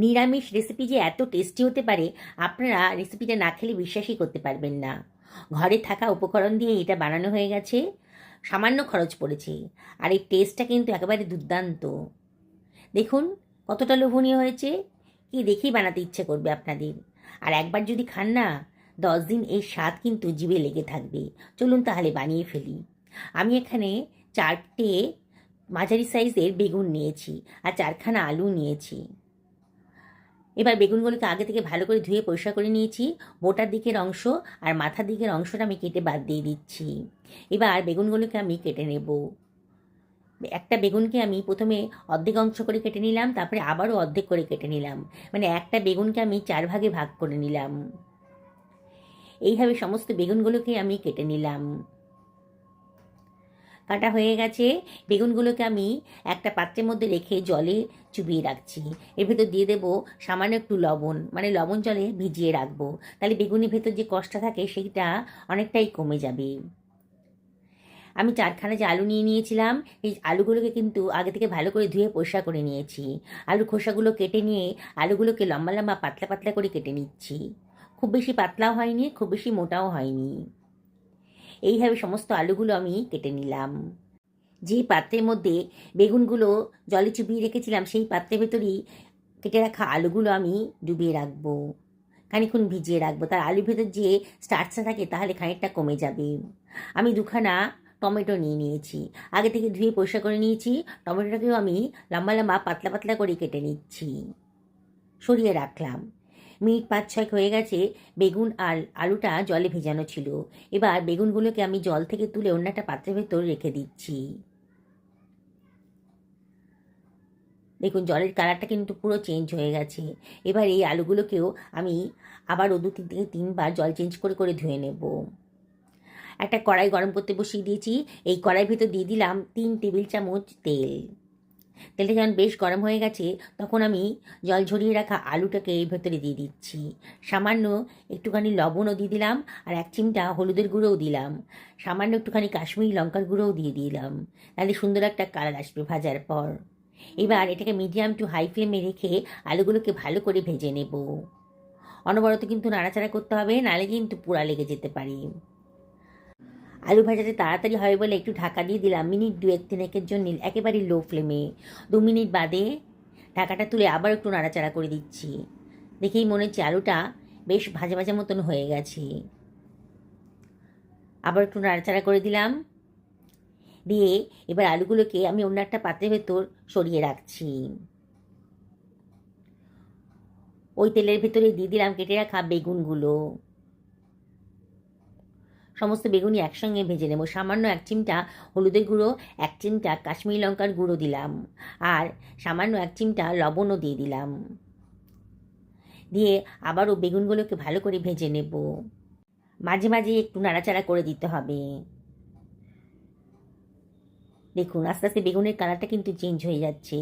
নিরামিষ রেসিপি যে এত টেস্টি হতে পারে আপনারা রেসিপিটা না খেলে বিশ্বাসই করতে পারবেন না। ঘরে থাকা উপকরণ দিয়ে এটা বানানো হয়ে গেছে, সামান্য খরচ পড়েছে, আর এই টেস্টটা কিন্তু একেবারে দুর্দান্ত। দেখুন কতটা লোভনীয় হয়েছে, কি দেখেই বানাতে ইচ্ছে করবে আপনাদের। আর একবার যদি খান না, 10 দিন এর স্বাদ কিন্তু জিভে লেগে থাকবে। চলুন তাহলে বানিয়ে ফেলি। আমি এখানে 4টে মাঝারি সাইজের বেগুন নিয়েছি আর 4খানা আলু নিয়েছি। এবার বেগুনগুলোকে আগে থেকে ভালো করে ধুয়ে পরিষ্কার করে নিয়েছি। বোটার দিকের অংশ আর মাথার দিকের অংশটা আমি কেটে বাদ দিয়ে দিচ্ছি। এবার বেগুনগুলোকে আমি কেটে নেব। একটা বেগুনকে আমি প্রথমে অর্ধেক অংশ করে কেটে নিলাম, তারপরে আবারও অর্ধেক করে কেটে নিলাম, মানে একটা বেগুনকে আমি 4 ভাগে ভাগ করে নিলাম। এইভাবে সমস্ত বেগুনগুলোকে আমি কেটে নিলাম। কাটা হয়ে গেছে। বেগুনগুলোকে আমি একটা পাত্রের মধ্যে রেখে জলে চুবিয়ে রাখছি। এর ভেতর দিয়ে দেবো সামান্য একটু লবণ, মানে লবণ জলে ভিজিয়ে রাখবো, তাহলে বেগুনের ভেতর যে কষ্টটা থাকে সেইটা অনেকটাই কমে যাবে। আমি 4খানা যে আলু নিয়ে নিয়েছিলাম, এই আলুগুলোকে কিন্তু আগে থেকে ভালো করে ধুয়ে পরিষ্কার করে নিয়েছি। আলুর খোসাগুলো কেটে নিয়ে আলুগুলোকে লম্বা লম্বা পাতলা পাতলা করে কেটে নিচ্ছি। খুব বেশি পাতলাও হয়নি, খুব বেশি মোটাও হয়নি। এইভাবে সমস্ত আলুগুলো আমি কেটে নিলাম। যে পাত্রের মধ্যে বেগুনগুলো জলে চুবিয়ে রেখেছিলাম, সেই পাত্রের ভেতরেই কেটে রাখা আলুগুলো আমি ডুবিয়ে রাখবো, খানিক্ষণ ভিজিয়ে রাখবো। তার আলুর ভেতর যে স্টার্চটা থাকে তাহলে খানিকটা কমে যাবে। আমি 2খানা টমেটো নিয়ে নিয়েছি, আগে থেকে ধুয়ে পরিষ্কার করে নিয়েছি। টমেটোটাকেও আমি লম্বা লম্বা পাতলা পাতলা করে কেটে নিচ্ছি, সরিয়ে রাখলাম। মিনিট 5-6 হয়ে গেছে। বেগুন আর আলুটা জলে ভেজানো ছিল। এবার বেগুনগুলোকে আমি জল থেকে তুলে অন্য একটা পাত্রের ভেতর রেখে দিচ্ছি। দেখুন জলের কালারটা কিন্তু পুরো চেঞ্জ হয়ে গেছে। এবার এই আলুগুলোকেও আমি আবারও 2 থেকে 3বার জল চেঞ্জ করে করে ধুয়ে নেব। একটা কড়াই গরম করতে বসিয়ে দিয়েছি। এই কড়াইয়ের ভিতর দিয়ে দিলাম 3 টেবিল চামচ তেল। তেলটা যখন বেশ গরম হয়ে গেছে, তখন আমি জল ঝরিয়ে রাখা আলুটাকে এই ভেতরে দিয়ে দিচ্ছি। সামান্য একটুখানি লবণও দিয়ে দিলাম, আর 1 চিমটা হলুদের গুঁড়োও দিলাম। সামান্য একটুখানি কাশ্মীরি লঙ্কার গুঁড়োও দিয়ে দিলাম, তাহলে সুন্দর একটা কালার আসবে ভাজার পর। এবার এটাকে মিডিয়াম টু হাই ফ্লেমে রেখে আলুগুলোকে ভালো করে ভেজে নেব। অনবরত কিন্তু নাড়াচাড়া করতে হবে, নাহলে কিন্তু পোড়া লেগে যেতে পারে। আলু ভাজাতে তাড়াতাড়ি হয় বলে একটু ঢাকা দিয়ে দিলাম মিনিট 2-3 জন্য, একেবারে লো ফ্লেমে। 2 মিনিট বাদে ঢাকাটা তুলে আবার একটু নাড়াচাড়া করে দিচ্ছি। দেখেই মনে হচ্ছে আলুটা বেশ ভাজা ভাজা মতন হয়ে গেছে। আবার একটু নাড়াচাড়া করে দিলাম, দিয়ে এবার আলুগুলোকে আমি অন্য একটা পাত্রের ভেতর সরিয়ে রাখছি। ওই তেলের ভেতরে দিয়ে দিলাম কেটে রাখা বেগুনগুলো। সমস্ত বেগুনই একসঙ্গে ভেজে নেব। সামান্য 1 চিমটা হলুদের গুঁড়ো, 1 চিমটা কাশ্মীরি লঙ্কার গুঁড়ো দিলাম, আর সামান্য 1 চিমটা লবণও দিয়ে দিলাম। দিয়ে আবারও বেগুনগুলোকে ভালো করে ভেজে নেব। মাঝে মাঝে একটু নাড়াচাড়া করে দিতে হবে। দেখুন আস্তে আস্তে বেগুনের কালারটা কিন্তু চেঞ্জ হয়ে যাচ্ছে।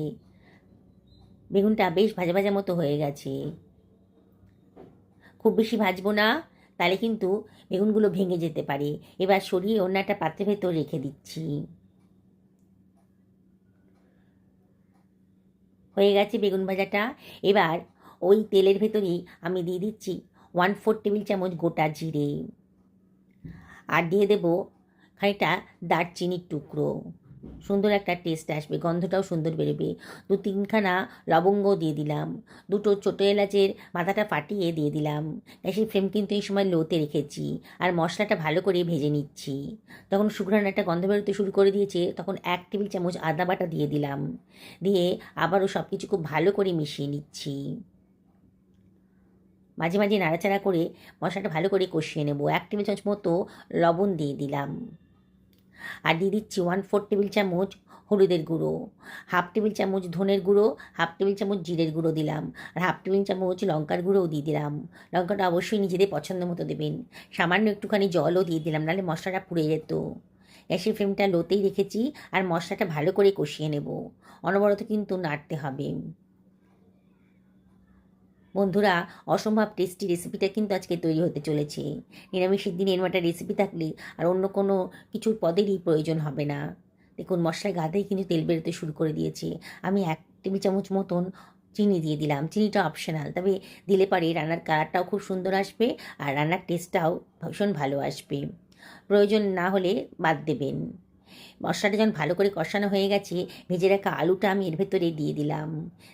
বেগুনটা বেশ ভাজা ভাজা মতো হয়ে গেছে। খুব বেশি ভাজবো না, তাহলে কিন্তু বেগুনগুলো ভেঙে যেতে পারে। এবার সরিয়ে অন্য একটা পাত্রের ভেতর রেখে দিচ্ছি। হয়ে গেছে বেগুন ভাজাটা। এবার ওই তেলের ভেতরেই আমি দিয়ে দিচ্ছি 1/4 টেবিল চামচ গোটা জিরে, আর দিয়ে দেবো খানিকটা দারচিনির টুকরো। সুন্দর একটা টেস্ট আসবে, গন্ধটাও সুন্দর বেরোবে। 2-3খানা লবঙ্গ দিয়ে দিলাম। 2টো ছোটো এলাচের মাথাটা ফাটিয়ে দিয়ে দিলাম। গ্যাসের ফ্লেম কিন্তু এই সময় লোতে রেখেছি, আর মশলাটা ভালো করে ভেজে নিচ্ছি। তখন শুকনো একটা গন্ধ বেরোতে শুরু করে দিয়েছে, তখন 1 টেবিল চামচ আদা বাটা দিয়ে দিলাম। দিয়ে আবারও সব কিছু খুব ভালো করে মিশিয়ে নিচ্ছি। মাঝে মাঝে নাড়াচাড়া করে মশলাটা ভালো করে কষিয়ে নেব। 1 টেবিল চামচ মতো লবণ দিয়ে দিলাম, আর দিয়ে দিচ্ছি 1/4 টেবিল চামচ হলুদের গুঁড়ো, 1/2 টেবিল চামচ ধনের গুঁড়ো, 1/2 টেবিল চামচ জিরের গুঁড়ো দিলাম, আর 1/2 টেবিল চামচ লঙ্কার গুঁড়োও দিয়ে দিলাম। লঙ্কাটা অবশ্যই নিজেদের পছন্দ মতো দেবেন। সামান্য একটুখানি জলও দিয়ে দিলাম, নাহলে মশলাটা পুড়ে যেত। গ্যাসের ফ্লেমটা লোতেই রেখেছি, আর মশলাটা ভালো করে কষিয়ে নেব। অনবরত কিন্তু নাড়তে হবে। বন্ধুরা, অসম্ভব টেস্টি রেসিপিটা কিন্তু আজকে তৈরি হতে চলেছে। নিরামিষের দিনে এরকম একটা রেসিপি থাকলে আর অন্য কোনো কিছুর পদেরই প্রয়োজন হবে না। দেখুন মশলার গাদেই কিন্তু তেল বেরোতে শুরু করে দিয়েছে। আমি 1 টেবিল চামচ মতন চিনি দিয়ে দিলাম। চিনিটা অপশনাল, তবে দিলে পরে রান্নার কালারটাও খুব সুন্দর আসবে আর রান্নার টেস্টটাও ভীষণ ভালো আসবে। প্রয়োজন না হলে বাদ দেবেন। মশলাটা যখন ভালো করে কষানো হয়ে গেছে, ভেজে রাখা আলুটা আমি এর ভেতরে দিয়ে দিলাম।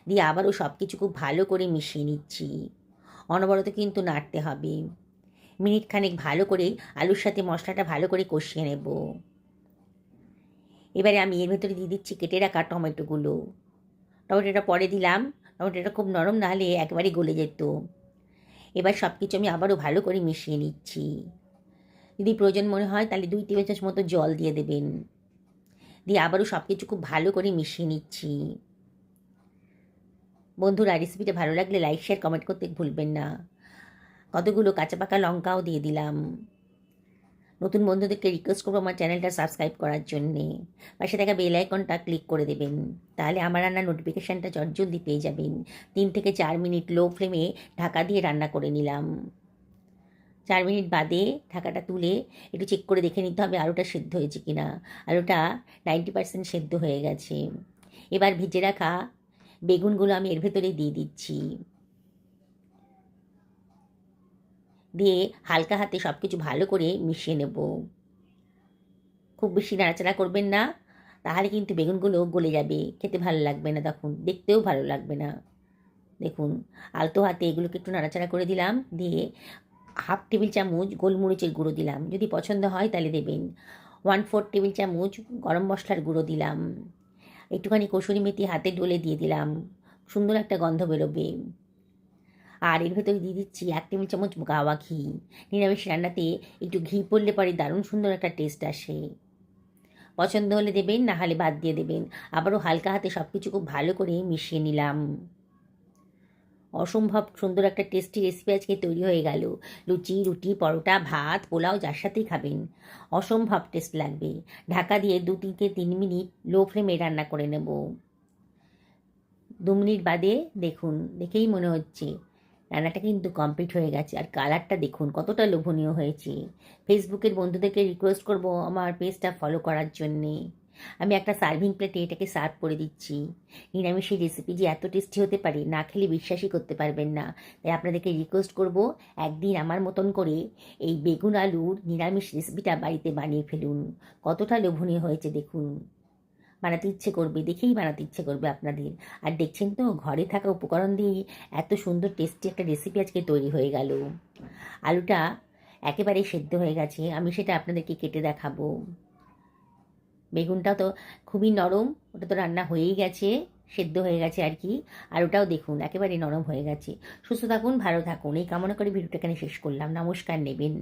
দিয়ে আবারও সব কিছু খুব ভালো করে মিশিয়ে নিচ্ছি। অনবরত কিন্তু নাড়তে হবে। মিনিট খানেক ভালো করে আলুর সাথে মশলাটা ভালো করে কষিয়ে নেব। এবারে আমি এর ভেতরে দিয়ে দিচ্ছি কেটে রাখা টমেটোগুলো। টমেটোটা পরে দিলাম। টমেটোটা খুব নরম না হলে একেবারে গলে যেত। এবার সব কিছু আমি আবারও ভালো করে মিশিয়ে নিচ্ছি। যদি প্রয়োজন মনে হয় তাহলে 2 টেবিল চামচ মতো জল দিয়ে দেবেন। দিয়ে আবারও সব কিছু খুব ভালো করে মিশিয়ে নিচ্ছি। বন্ধুরা, রেসিপিটা ভালো লাগলে লাইক, শেয়ার, কমেন্ট করতে ভুলবেন না। কতগুলো কাঁচা পাকা লঙ্কাও দিয়ে দিলাম। নতুন বন্ধুদেরকে রিকোয়েস্ট করবো আমার চ্যানেলটা সাবস্ক্রাইব করার জন্যে। পাশে থাকা বেল আইকনটা ক্লিক করে দেবেন, তাহলে আমার রান্নার নোটিফিকেশানটা জলদি পেয়ে যাবেন। 3 থেকে 4 মিনিট লো ফ্লেমে ঢাকা দিয়ে রান্না করে নিলাম। 4 মিনিট বাদে ঢাকাটা তুলে একটু চেক করে দেখে নিতে হবে আলুটা সেদ্ধ হয়েছে কিনা। আলুটা 90% সেদ্ধ হয়ে গেছে। এবার ভেজে রাখা বেগুনগুলো আমি এর ভেতরে দিয়ে দিচ্ছি। দিয়ে হালকা হাতে সব কিছু ভালো করে মিশিয়ে নেব। খুব বেশি নাড়াচাড়া করবেন না, তাহলে কিন্তু বেগুনগুলো গলে যাবে, খেতে ভালো লাগবে না, তখন দেখতেও ভালো লাগবে না। দেখুন, আলতো হাতে এগুলোকে একটু নাড়াচাড়া করে দিলাম। দিয়ে 1/2 টেবিল চামচ গোলমরিচের গুঁড়ো দিলাম, যদি পছন্দ হয় তাহলে দেবেন। 1/4 টেবিল চামচ গরম মশলার গুঁড়ো দিলাম। একটুখানি কসুরি মেথি হাতে ডলে দিয়ে দিলাম, সুন্দর একটা গন্ধ বেরোবে। আর এর ভেতরে দিয়ে দিচ্ছি 1 টেবিল চামচ গাওয়া ঘি। নিরামিষ রান্নাতে একটু ঘি পড়লে পরে দারুণ সুন্দর একটা টেস্ট আসে। পছন্দ হলে দেবেন, না হলে বাদ দিয়ে দেবেন। আবারও হালকা হাতে সব কিছু খুব ভালো করে মিশিয়ে নিলাম। অসম্ভব সুন্দর একটা টেস্টি রেসিপি আজকে তৈরি হয়ে গেল। লুচি, রুটি, পরোটা, ভাত, পোলাও যার সাথেই খাবেন অসম্ভব টেস্ট লাগবে। ঢাকা দিয়ে 2 থেকে 3 মিনিট লো ফ্লেমে রান্না করে নেব। 2 মিনিট বাদে দেখুন, দেখেই মনে হচ্ছে রান্নাটা কিন্তু কমপ্লিট হয়ে গেছে। আর কালারটা দেখুন কতটা লোভনীয় হয়েছে। ফেসবুকের বন্ধুদেরকে রিকোয়েস্ট করব আমার পেজটা ফলো করার জন্যে। আমি একটা সার্ভিং প্লেটে এটাকে সার্ভ করে দিচ্ছি। নিরামিষের রেসিপি যে এত টেস্টি হতে পারে, না খেলে বিশ্বাসই করতে পারবেন না। তাই আপনাদেরকে রিকোয়েস্ট করব, একদিন আমার মতন করে এই বেগুন আলুর নিরামিষ রেসিপিটা বাড়িতে বানিয়ে ফেলুন। কতটা লোভনীয় হয়েছে দেখুন। বানাতে ইচ্ছে করবে, দেখেই বানাতে ইচ্ছে করবে আপনাদের। আর দেখছেন তো, ঘরে থাকা উপকরণ দিয়েই এত সুন্দর টেস্টি একটা রেসিপি আজকে তৈরি হয়ে গেল। আলুটা একেবারে সেদ্ধ হয়ে গেছে, আমি সেটা আপনাদেরকে কেটে দেখাবো। বেগুনটা তো খুবই নরম, ওটা তো রান্না হয়েই গেছে, সেদ্ধ হয়ে গেছে আর কি। আর ওটাও দেখুন একেবারে নরম হয়ে গেছে। সুস্থ থাকুন, ভালো থাকুন, এই কামনা করে ভিডিওটা এখানে শেষ করলাম। নমস্কার নেবেন।